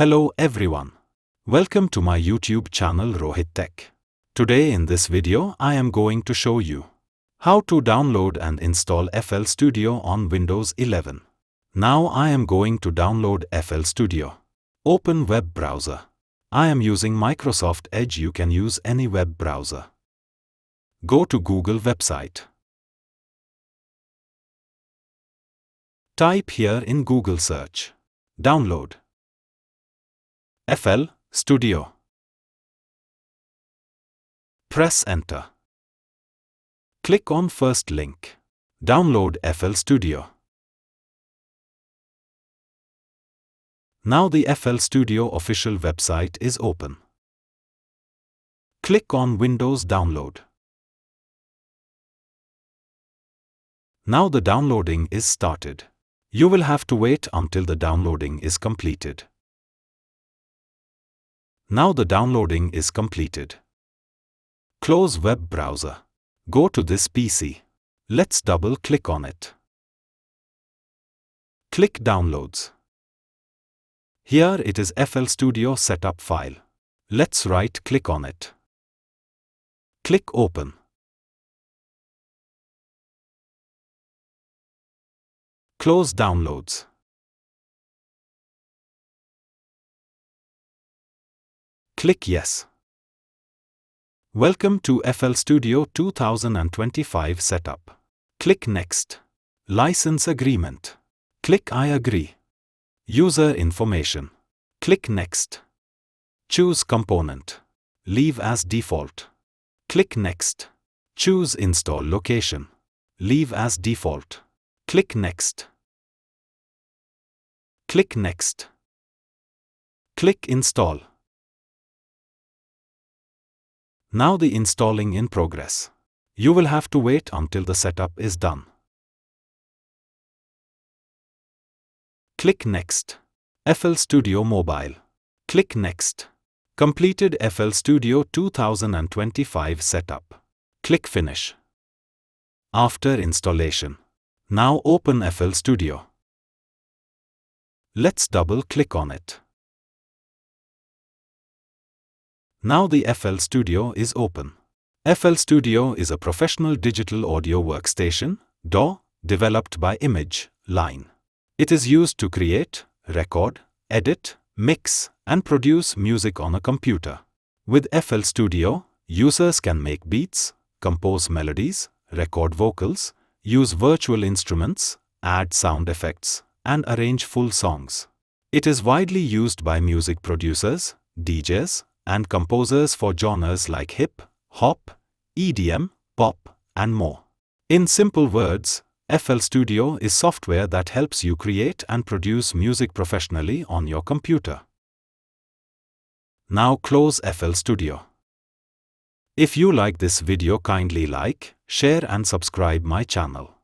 Hello everyone. Welcome to my YouTube channel Rohit Tech. Today in this video I am going to show you how to download and install FL Studio on Windows 11. Now I am going to download FL Studio. Open web browser. I am using Microsoft Edge. You can use any web browser. Go to Google website. Type here in Google search. Download FL Studio. Press enter. Click on first link. Download FL Studio. Now the FL Studio official website is open. Click on Windows Download. Now the downloading is started. You will have to wait until the downloading is completed. Now the downloading is completed. Close web browser. Go to this PC. Let's double click on it. Click Downloads. Here it is FL Studio setup file. Let's right click on it. Click Open. Close Downloads. Click Yes. Welcome to FL Studio 2025 setup. Click Next. License Agreement. Click I agree. User information. Click Next. Choose component. Leave as default. Click Next. Choose install location. Leave as default. Click Next. Click Next. Click Install. Now the installing in progress. You will have to wait until the setup is done. Click Next. FL Studio Mobile. Click Next. Completed FL Studio 2025 setup. Click Finish. After installation. Now open FL Studio. Let's double click on it. Now the FL Studio is open. FL Studio is a professional digital audio workstation, DAW, developed by Image Line. It is used to create, record, edit, mix, and produce music on a computer. With FL Studio, users can make beats, compose melodies, record vocals, use virtual instruments, add sound effects, and arrange full songs. It is widely used by music producers, DJs, and composers for genres like hip, hop, EDM, pop, and more. In simple words, FL Studio is software that helps you create and produce music professionally on your computer. Now close FL Studio. If you like this video, kindly like, share and subscribe my channel.